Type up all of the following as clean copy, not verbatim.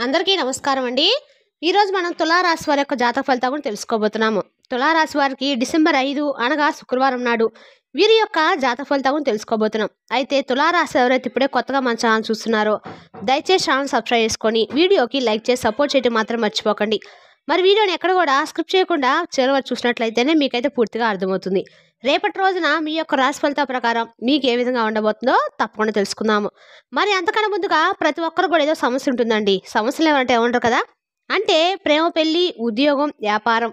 అందరికీ నమస్కారం అండి. ఈరోజు మనం తులారాశి వారి యొక్క జాతక ఫలితాలు కూడా తెలుసుకోబోతున్నాము. తులారాశి వారికి డిసెంబర్ 5 అనగా శుక్రవారం నాడు వీరి యొక్క జాతక ఫలితాలు కూడా తెలుసుకోబోతున్నాం. అయితే తులారాశి ఎవరైతే ఇప్పుడే కొత్తగా మన ఛానల్ చూస్తున్నారో దయచేసి ఛానల్ సబ్స్క్రైబ్ చేసుకొని వీడియోకి లైక్ చేసి సపోర్ట్ చేయడం మాత్రం మర్చిపోకండి. మరి వీడియోని ఎక్కడ కూడా స్క్రిప్ట్ చేయకుండా చివరి వరకు చూసినట్లయితేనే మీకైతే పూర్తిగా అర్థమవుతుంది. రేపటి రోజున మీ యొక్క రాశి ఫలితాల ప్రకారం మీకు ఏ విధంగా ఉండబోతుందో తప్పకుండా తెలుసుకుందాము. మరి అంతకన్నా ముందుగా ప్రతి ఒక్కరు కూడా ఏదో సమస్య ఉంటుందండి. సమస్యలు ఏమంటే ఏమంటారు కదా, అంటే ప్రేమ, పెళ్లి, ఉద్యోగం, వ్యాపారం,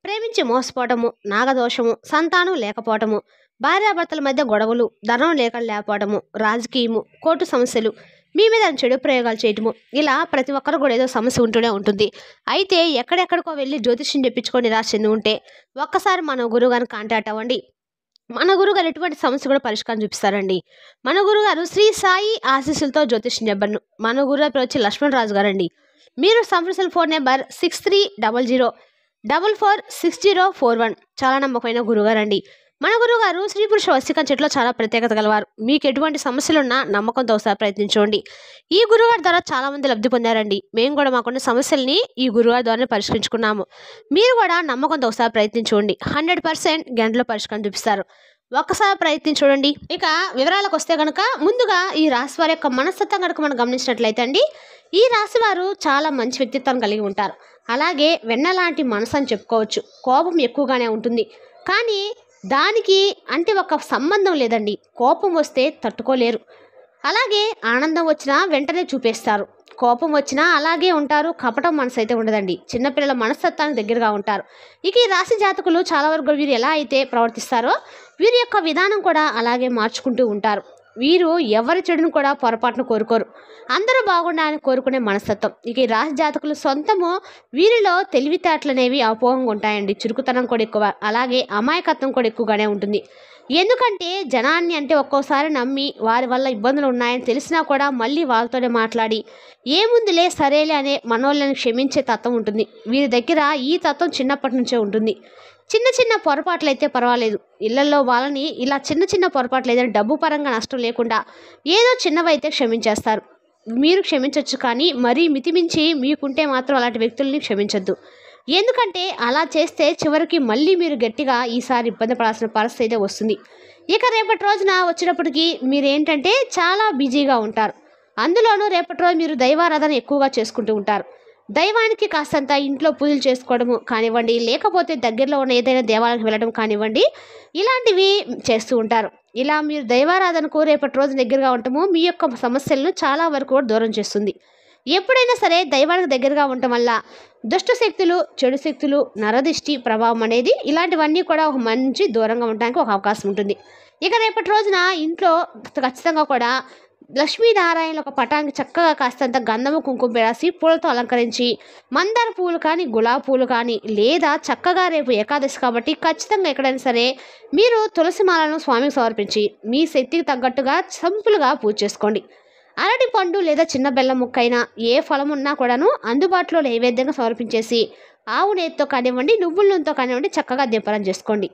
ప్రేమించి మోసపోవటము, నాగదోషము, సంతానం లేకపోవటము, భార్యాభర్తల మధ్య గొడవలు, ధనం లేకపోవటము, రాజకీయము, కోర్టు సమస్యలు, మీ మీద చెడు ప్రయోగాలు చేయటము, ఇలా ప్రతి ఒక్కరు కూడా ఏదో సమస్య ఉంటూనే ఉంటుంది. అయితే ఎక్కడెక్కడికో వెళ్ళి జ్యోతిష్యం చెప్పించుకొని నిరాశ చెంది ఉంటే ఒక్కసారి మన గురువు గారిని కాంటాక్ట్ అవ్వండి. మన గురుగారు ఎటువంటి సమస్య కూడా పరిష్కారం చూపిస్తారండి. మన గురుగారు శ్రీ సాయి ఆశీస్సులతో జ్యోతిష్యం చెప్పను. మన గురుగారు వచ్చి లక్ష్మణరాజు గారండి. మీరు సంప్రదించిన ఫోన్ నెంబర్ 6300446041. చాలా నమ్మకమైన గురుగారండి. మన గురుగారు స్త్రీ పురుష వశీకరణ చెట్లో చాలా ప్రత్యేకత గలవారు. మీకు ఎటువంటి సమస్యలున్నా నమ్మకంతో ఒకసారి ప్రయత్నించండి. ఈ గురుగారి ద్వారా చాలా మంది లబ్ధి పొందారండి. మేము కూడా మాకున్న సమస్యల్ని ఈ గురుగారి ద్వారా పరిష్కరించుకున్నాము. మీరు కూడా నమ్మకంతో ఒకసారి ప్రయత్నించండి. 100% గంటలో పరిష్కారం చూపిస్తారు. ఒక్కసారి ప్రయత్నించండి. ఇక వివరాలకు వస్తే కనుక ముందుగా ఈ రాశి వారి యొక్క మనస్తత్వం కనుక మనం గమనించినట్లయితే అండి, ఈ రాశి వారు చాలా మంచి వ్యక్తిత్వం కలిగి ఉంటారు. అలాగే వెన్నలాంటి మనసు అని చెప్పుకోవచ్చు. కోపం ఎక్కువగానే ఉంటుంది, కానీ దానికి అంటే ఒక సంబంధం లేదండి. కోపం వస్తే తట్టుకోలేరు. అలాగే ఆనందం వచ్చినా వెంటనే చూపేస్తారు. కోపం వచ్చినా అలాగే ఉంటారు. కపటం మనసు అయితే ఉండదండి. చిన్నపిల్లల మనస్తత్వానికి దగ్గరగా ఉంటారు. ఇక ఈ రాశి జాతకులు చాలా వరకు వీరు ఎలా అయితే ప్రవర్తిస్తారో వీరి యొక్క విధానం కూడా అలాగే మార్చుకుంటూ ఉంటారు. వీరు ఎవరి చెడును కూడా పొరపాటును కోరుకోరు. అందరూ బాగుండాలని కోరుకునే మనస్తత్వం. ఇక ఈ రాశి జాతకులు సొంతము వీరిలో తెలివితేటలు అనేవి అపోహంగా ఉంటాయండి. చురుకుతనం కూడా ఎక్కువ, అలాగే అమాయకత్వం కూడా ఎక్కువగానే ఉంటుంది. ఎందుకంటే జనాన్ని అంటే ఒక్కోసారి నమ్మి వారి వల్ల ఇబ్బందులు ఉన్నాయని తెలిసినా కూడా మళ్ళీ వాళ్ళతోనే మాట్లాడి ఏముందిలే సరేలే అనే మనోళ్ళని క్షమించే తత్వం ఉంటుంది. వీరి దగ్గర ఈ తత్వం చిన్నప్పటి నుంచే ఉంటుంది. చిన్న చిన్న పొరపాట్లు అయితే పర్వాలేదు. ఇళ్లలో వాళ్ళని ఇలా చిన్న చిన్న పొరపాట్లు ఏదైనా డబ్బు పరంగా నష్టం లేకుండా ఏదో చిన్నవైతే క్షమించేస్తారు. మీరు క్షమించవచ్చు, కానీ మరీ మితిమించి మీకుంటే మాత్రం అలాంటి వ్యక్తుల్ని క్షమించొద్దు. ఎందుకంటే అలా చేస్తే చివరికి మళ్ళీ మీరు గట్టిగా ఈసారి ఇబ్బంది పడాల్సిన పరిస్థితి అయితే వస్తుంది. ఇక రేపటి రోజున వచ్చేటప్పటికి మీరేంటంటే చాలా బిజీగా ఉంటారు. అందులోనూ రేపటి రోజు మీరు దైవారాధన ఎక్కువగా చేసుకుంటూ ఉంటారు. దైవానికి కాస్తంత ఇంట్లో పూజలు చేసుకోవడము కానివ్వండి, లేకపోతే దగ్గరలో ఉన్న ఏదైనా దేవాలయానికి వెళ్ళడం కానివ్వండి, ఇలాంటివి చేస్తూ ఉంటారు. ఇలా మీరు దైవారాధనకు రేపటి రోజు దగ్గరగా ఉండటము మీ యొక్క సమస్యలను చాలా వరకు కూడా దూరం చేస్తుంది. ఎప్పుడైనా సరే దైవానికి దగ్గరగా ఉండటం వల్ల దుష్ట శక్తులు, చెడు శక్తులు, నరదిష్టి ప్రభావం అనేది ఇలాంటివన్నీ కూడా ఒక మంచి దూరంగా ఉండడానికి ఒక అవకాశం ఉంటుంది. ఇక రేపటి రోజున ఇంట్లో ఖచ్చితంగా కూడా లక్ష్మీనారాయణ ఒక పటానికి చక్కగా కాస్తంత గంధము, కుంకుమ రాసి పూలతో అలంకరించి మందార పూలు కానీ, గులాబీ పూలు కానీ, లేదా చక్కగా రేపు ఏకాదశి కాబట్టి ఖచ్చితంగా ఎక్కడైనా సరే మీరు తులసి మాలను స్వామికి సమర్పించి మీ శక్తికి తగ్గట్టుగా సింపుల్గా పూజ చేసుకోండి. అరటి పండు లేదా చిన్న బెల్లం ముక్కైనా ఏ ఫలం ఉన్నా కూడాను అందుబాటులో నైవేద్యంగా సమర్పించేసి ఆవు నేతితో కానివ్వండి, నువ్వుల నూనెతో కానివ్వండి చక్కగా దీపారాధన చేసుకోండి.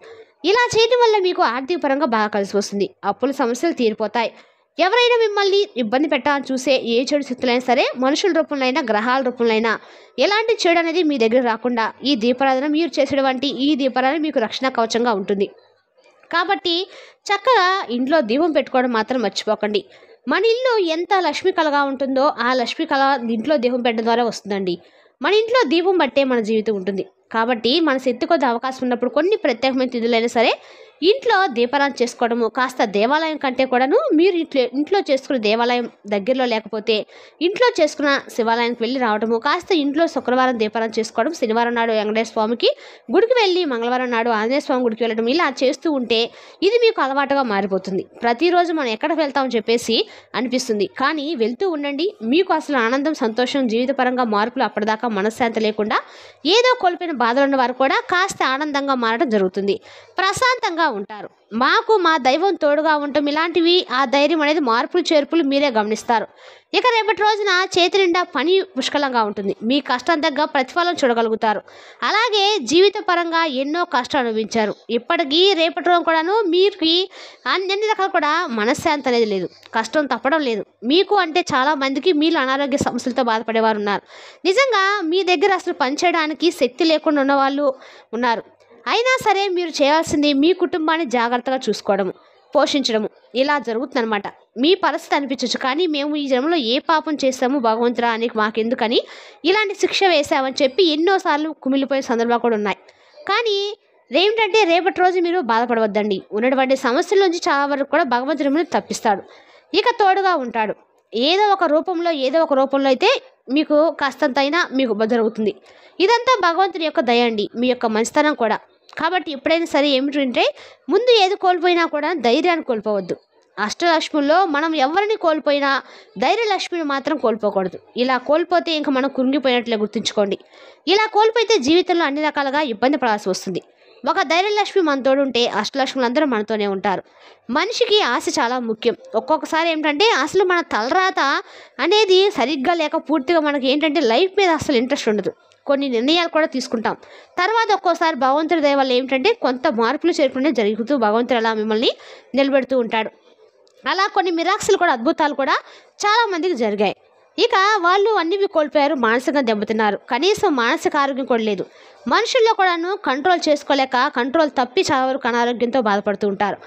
ఇలా చేయడం వల్ల మీకు ఆర్థిక పరంగా బాగా కలిసి వస్తుంది. అప్పుల సమస్యలు తీరిపోతాయి. ఎవరైనా మిమ్మల్ని ఇబ్బంది పెట్టాలని చూసే ఏ చెడు శక్తులైనా సరే మనుషుల రూపంలో అయినా, గ్రహాల రూపంలో అయినా ఎలాంటి చెడు అనేది మీ దగ్గర రాకుండా ఈ దీపారాధన మీరు చేసేటువంటి ఈ దీపారాధన మీకు రక్షణ కవచంగా ఉంటుంది. కాబట్టి చక్కగా ఇంట్లో దీపం పెట్టుకోవడం మాత్రం మర్చిపోకండి. మన ఇల్లు ఎంత లక్ష్మీ కళగా ఉంటుందో ఆ లక్ష్మీ కళ ఇంట్లో దీపం పెట్టడం ద్వారా వస్తుందండి. మన ఇంట్లో దీపం బట్టే మన జీవితం ఉంటుంది. కాబట్టి మన శక్తి కొద్ది అవకాశం ఉన్నప్పుడు కొన్ని ప్రత్యేకమైన తిథులైనా సరే ఇంట్లో దీపారాధన చేసుకోవడము, కాస్త దేవాలయం కంటే కూడాను మీరు ఇంట్లో చేసుకున్న దేవాలయం దగ్గరలో లేకపోతే ఇంట్లో చేసుకున్న శివాలయానికి వెళ్ళి రావడము, కాస్త ఇంట్లో శుక్రవారం దీపారాధన చేసుకోవడం, శనివారం నాడు వెంకటేశ్వర స్వామికి గుడికి వెళ్ళి మంగళవారం నాడు ఆంజనేయ స్వామి గుడికి వెళ్ళడం, ఇలా చేస్తూ ఉంటే ఇది మీకు అలవాటుగా మారిపోతుంది. ప్రతిరోజు మనం ఎక్కడికి వెళ్తామని చెప్పేసి అనిపిస్తుంది, కానీ వెళ్తూ ఉండండి. మీకు అసలు ఆనందం, సంతోషం, జీవితపరంగా మార్పులు అప్పటిదాకా మనశ్శాంతి లేకుండా ఏదో కోల్పోయిన బాధలు ఉన్న వారు కూడా కాస్త ఆనందంగా మారడం జరుగుతుంది. ప్రశాంతంగా ఉంటారు. మాకు మా దైవం తోడుగా ఉండటం ఇలాంటివి ఆ ధైర్యం అనేది మార్పులు చేర్పులు మీరే గమనిస్తారు. ఇక రేపటి రోజున చేతి నిండా పని పుష్కలంగా ఉంటుంది. మీ కష్టం తగ్గ ప్రతిఫలం చూడగలుగుతారు. అలాగే జీవిత పరంగా ఎన్నో కష్టాలు అనుభవించారు. ఇప్పటికీ రేపటి రోజు కూడాను మీకు అన్ని రకాలు కూడా మనశ్శాంతి అనేది లేదు. కష్టం తప్పడం లేదు. మీకు అంటే చాలా మందికి మీలో అనారోగ్య సమస్యలతో బాధపడేవారు ఉన్నారు. నిజంగా మీ దగ్గర అసలు పనిచేయడానికి శక్తి లేకుండా ఉన్నవాళ్ళు ఉన్నారు. అయినా సరే మీరు చేయాల్సింది మీ కుటుంబాన్ని జాగ్రత్తగా చూసుకోవడము, పోషించడము ఇలా జరుగుతుందన్నమాట. మీ పరిస్థితి అనిపించవచ్చు, కానీ మేము ఈ జన్మలో ఏ పాపం చేస్తాము భగవంతురా అని మాకెందుకని ఇలాంటి శిక్ష వేసామని చెప్పి ఎన్నోసార్లు కుమిలిపోయే సందర్భాలు కూడా ఉన్నాయి. కానీ ఏమిటంటే రేపటి రోజు మీరు బాధపడవద్దండి. ఉన్నటువంటి సమస్యల నుంచి చాలా వరకు కూడా భగవంతుడు మిమ్మల్ని తప్పిస్తాడు. ఇక తోడుగా ఉంటాడు. ఏదో ఒక రూపంలో అయితే మీకు కాస్తంతైనా మీకు జరుగుతుంది. ఇదంతా భగవంతుని యొక్క దయ అండి, మీ యొక్క మంచితనం కూడా. కాబట్టి ఎప్పుడైనా సరే ఏమిటంటే ముందు ఏది కోల్పోయినా కూడా ధైర్యాన్ని కోల్పోవద్దు. అష్టలక్ష్ముల్లో మనం ఎవరిని కోల్పోయినా ధైర్యలక్ష్మిని మాత్రం కోల్పోకూడదు. ఇలా కోల్పోతే ఇంకా మనం కృంగిపోయినట్లే గుర్తుంచుకోండి. ఇలా కోల్పోతే జీవితంలో అన్ని రకాలుగా ఇబ్బంది పడాల్సి వస్తుంది. ఒక ధైర్యలక్ష్మి మన తోడు ఉంటే అష్టలక్ష్ములు అందరూ మనతోనే ఉంటారు. మనిషికి ఆశ చాలా ముఖ్యం. ఒక్కొక్కసారి ఏమిటంటే అసలు మన తలరాత అనేది సరిగ్గా లేక పూర్తిగా మనకి ఏంటంటే లైఫ్ మీద అసలు ఇంట్రెస్ట్ ఉండదు. కొన్ని నిర్ణయాలు కూడా తీసుకుంటాం. తర్వాత ఒక్కోసారి భగవంతుడి దయ వల్ల ఏమిటంటే కొంత మార్పులు చేర్పునే జరుగుతూ భగవంతుడు అలా మిమ్మల్ని నిలబెడుతూ ఉంటాడు. అలా కొన్ని మిరాక్సులు కూడా అద్భుతాలు కూడా చాలామందికి జరిగాయి. ఇక వాళ్ళు అన్నివి కోల్పోయారు, మానసికంగా దెబ్బతిన్నారు. కనీసం మానసిక ఆరోగ్యం కూడా లేదు. మనుషుల్లో కూడాను కంట్రోల్ చేసుకోలేక కంట్రోల్ తప్పి చాలా వరకు అనారోగ్యంతో బాధపడుతూ ఉంటారు.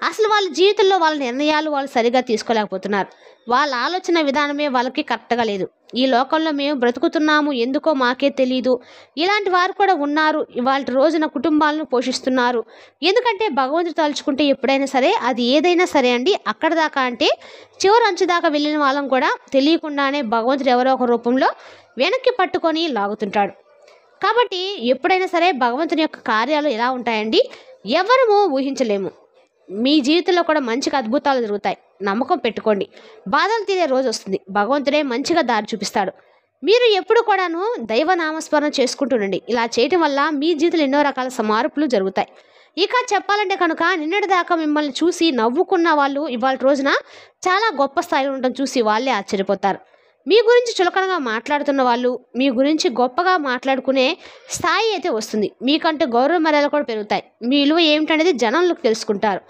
అసలు వాళ్ళ జీవితంలో వాళ్ళ నిర్ణయాలు వాళ్ళు సరిగా తీసుకోలేకపోతున్నారు. వాళ్ళ ఆలోచన విధానమే వాళ్ళకి కరెక్ట్గా లేదు. ఈ లోకంలో మేము బ్రతుకుతున్నాము, ఎందుకో మాకే తెలియదు. ఇలాంటి వారు కూడా ఉన్నారు. ఇవాళ రోజున కుటుంబాలను పోషిస్తున్నారు. ఎందుకంటే భగవంతుడు తలుచుకుంటే ఎప్పుడైనా సరే అది ఏదైనా సరే అండి, అక్కడ దాకా అంటే చివరి అంచు దాకా వెళ్ళిన వాళ్ళం కూడా తెలియకుండానే భగవంతుడు ఎవరో ఒక రూపంలో వెనక్కి పట్టుకొని లాగుతుంటాడు. కాబట్టి ఎప్పుడైనా సరే భగవంతుని యొక్క కార్యాలు ఎలా ఉంటాయండి, ఎవరము ఊహించలేము. మీ జీవితంలో కూడా మంచిగా అద్భుతాలు జరుగుతాయి. నమ్మకం పెట్టుకోండి. బాధలు తీరే రోజు వస్తుంది. భగవంతుడే మంచిగా దారి చూపిస్తాడు. మీరు ఎప్పుడు కూడాను దైవ నామస్మరణ చేసుకుంటుండండి. ఇలా చేయటం వల్ల మీ జీవితంలో ఎన్నో రకాల మార్పులు జరుగుతాయి. ఇక చెప్పాలంటే కనుక నిన్నటి దాకా మిమ్మల్ని చూసి నవ్వుకున్న వాళ్ళు ఇవాళ రోజున చాలా గొప్ప స్థాయిలో ఉండటం చూసి వాళ్ళే ఆశ్చర్యపోతారు. మీ గురించి చులకనగా మాట్లాడుతున్న వాళ్ళు మీ గురించి గొప్పగా మాట్లాడుకునే స్థాయి అయితే వస్తుంది. మీకంటే గౌరవ మర్యాదలు కూడా పెరుగుతాయి. మీ విలువ ఏమిటనేది జనంలోకి తెలుసుకుంటారు.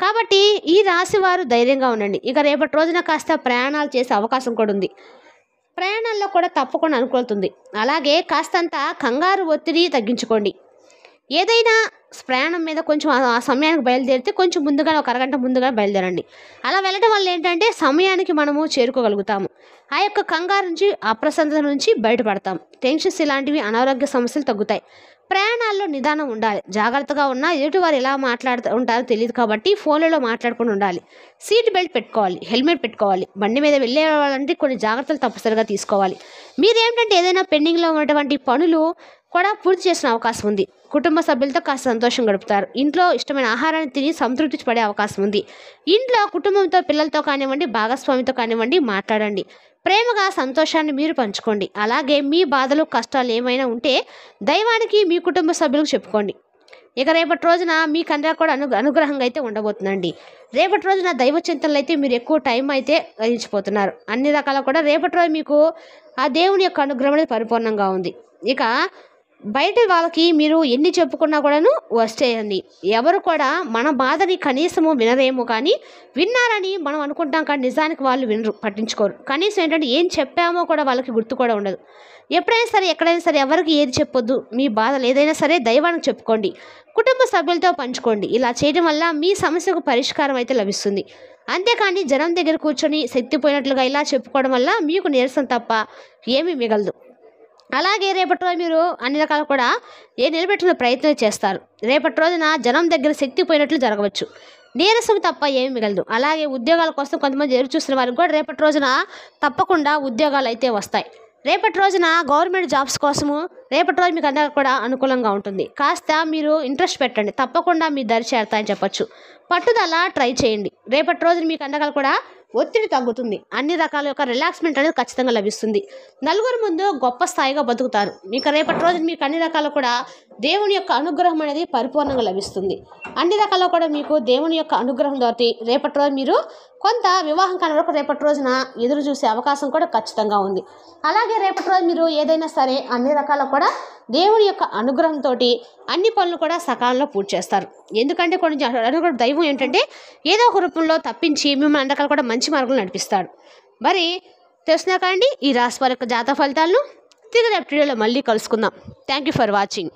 కాబట్టి ఈ రాశి వారు ధైర్యంగా ఉండండి. ఇక రేపటి రోజున కాస్త ప్రయాణాలు చేసే అవకాశం కూడా ఉంది. ప్రయాణాల్లో కూడా తప్పకుండా అనుకూలతుంది. అలాగే కాస్తంత కంగారు ఒత్తిడి తగ్గించుకోండి. ఏదైనా ప్రయాణం మీద కొంచెం ఆ సమయానికి బయలుదేరితే కొంచెం ముందుగానే ఒక అరగంట ముందుగా బయలుదేరండి. అలా వెళ్ళడం వల్ల ఏంటంటే సమయానికి మనము చేరుకోగలుగుతాము. ఆ యొక్క కంగారు నుంచి అప్రసన్నత నుంచి బయటపడతాం. టెన్షన్స్ ఇలాంటివి అనారోగ్య సమస్యలు తగ్గుతాయి. ప్రయాణాల్లో నిదానం ఉండాలి. జాగ్రత్తగా ఉన్నా ఎదుటివారు ఎలా మాట్లాడుతూ ఉంటారో తెలియదు కాబట్టి ఫోన్లలో మాట్లాడుకుని ఉండాలి. సీట్ బెల్ట్ పెట్టుకోవాలి, హెల్మెట్ పెట్టుకోవాలి. బండి మీద వెళ్ళే వాళ్ళంటే కొన్ని జాగ్రత్తలు తప్పనిసరిగా తీసుకోవాలి. మీరేంటంటే ఏదైనా పెండింగ్లో ఉన్నటువంటి పనులు కూడా పూర్తి చేసిన అవకాశం ఉంది. కుటుంబ సభ్యులతో కాస్త సంతోషం గడుపుతారు. ఇంట్లో ఇష్టమైన ఆహారాన్ని తిని సంతృప్తి పడే అవకాశం ఉంది. ఇంట్లో కుటుంబంతో పిల్లలతో కానివ్వండి, భాగస్వామితో కానివ్వండి మాట్లాడండి. ప్రేమగా సంతోషాన్ని మీరు పంచుకోండి. అలాగే మీ బాధలు కష్టాలు ఏమైనా ఉంటే దైవానికి మీ కుటుంబ సభ్యులకు చెప్పుకోండి. ఇక రేపటి రోజున మీకందరూ కూడా అనుగ్రహంగా అయితే ఉండబోతుందండి. రేపటి రోజున దైవ చింతనలు అయితే మీరు ఎక్కువ టైం అయితే గ్రహించిపోతున్నారు. అన్ని రకాల కూడా రేపటి రోజు మీకు ఆ దేవుని యొక్క అనుగ్రహం అనేది పరిపూర్ణంగా ఉంది. ఇక బయట వాళ్ళకి మీరు ఎన్ని చెప్పుకున్నా కూడాను వస్తేయండి. ఎవరు కూడా మన బాధని కనీసము వినరేమో, కానీ విన్నారని మనం అనుకుంటాం, కానీ నిజానికి వాళ్ళు వినరు, పట్టించుకోరు. కనీసం ఏంటంటే ఏం చెప్పామో కూడా వాళ్ళకి గుర్తు కూడా ఉండదు. ఎప్పుడైనా సరే ఎక్కడైనా సరే ఎవరికి ఏది చెప్పొద్దు. మీ బాధలు ఏదైనా సరే దైవానికి చెప్పుకోండి, కుటుంబ సభ్యులతో పంచుకోండి. ఇలా చేయడం వల్ల మీ సమస్యకు పరిష్కారం అయితే లభిస్తుంది. అంతేకాని జనం దగ్గర కూర్చొని శక్తిపోయినట్లుగా ఇలా చెప్పుకోవడం వల్ల మీకు నీరసం తప్ప ఏమీ మిగలదు. అలాగే రేపటి రోజు మీరు అన్ని రకాలు కూడా నిలబెట్టుకునే ప్రయత్నం చేస్తారు. రేపటి రోజున జనం దగ్గర శక్తి పోయినట్లు జరగవచ్చు. నీరసం తప్ప ఏమీ మిగలదు. అలాగే ఉద్యోగాల కోసం కొంతమంది ఎదురు చూస్తున్న వారికి కూడా రేపటి రోజున తప్పకుండా ఉద్యోగాలు అయితే వస్తాయి. రేపటి రోజున గవర్నమెంట్ జాబ్స్ కోసము రేపటి రోజు మీకు అందరికీ కూడా అనుకూలంగా ఉంటుంది. కాస్త మీరు ఇంట్రెస్ట్ పెట్టండి, తప్పకుండా మీ దరి చేరుతాయని చెప్పొచ్చు. పట్టుదల ట్రై చేయండి. రేపటి రోజున మీకు అందరికీ కూడా ఒత్తిడి తగ్గుతుంది, అన్ని రకాల యొక్క రిలాక్స్మెంట్ అనేది ఖచ్చితంగా లభిస్తుంది, నలుగురు ముందు గొప్ప స్థాయిగా బతుకుతారు. మీకు రేపటి రోజు మీకు అన్ని రకాలు కూడా దేవుని యొక్క అనుగ్రహం అనేది పరిపూర్ణంగా లభిస్తుంది. అన్ని రకాల కూడా మీకు దేవుని యొక్క అనుగ్రహం తోటి రేపటి రోజు మీరు కొంత వివాహం కాని వరకు రేపటి రోజున ఎదురు చూసే అవకాశం కూడా ఖచ్చితంగా ఉంది. అలాగే రేపటి రోజు మీరు ఏదైనా సరే అన్ని రకాల కూడా దేవుని యొక్క అనుగ్రహంతో అన్ని పనులు కూడా సకాలంలో పూర్తి చేస్తారు. ఎందుకంటే కొన్ని అనుగ్రహం దైవం ఏంటంటే ఏదో ఒక రూపంలో తప్పించి మిమ్మల్ని అన్ని రకాలు కూడా మంచి మార్గంలో నడిపిస్తాడు. మరి తెలిసినా కండి ఈ రాశి వారి యొక్క జాతక ఫలితాలను తిరిగి రేపు వీడియోలో మళ్ళీ కలుసుకుందాం. Thank you for watching.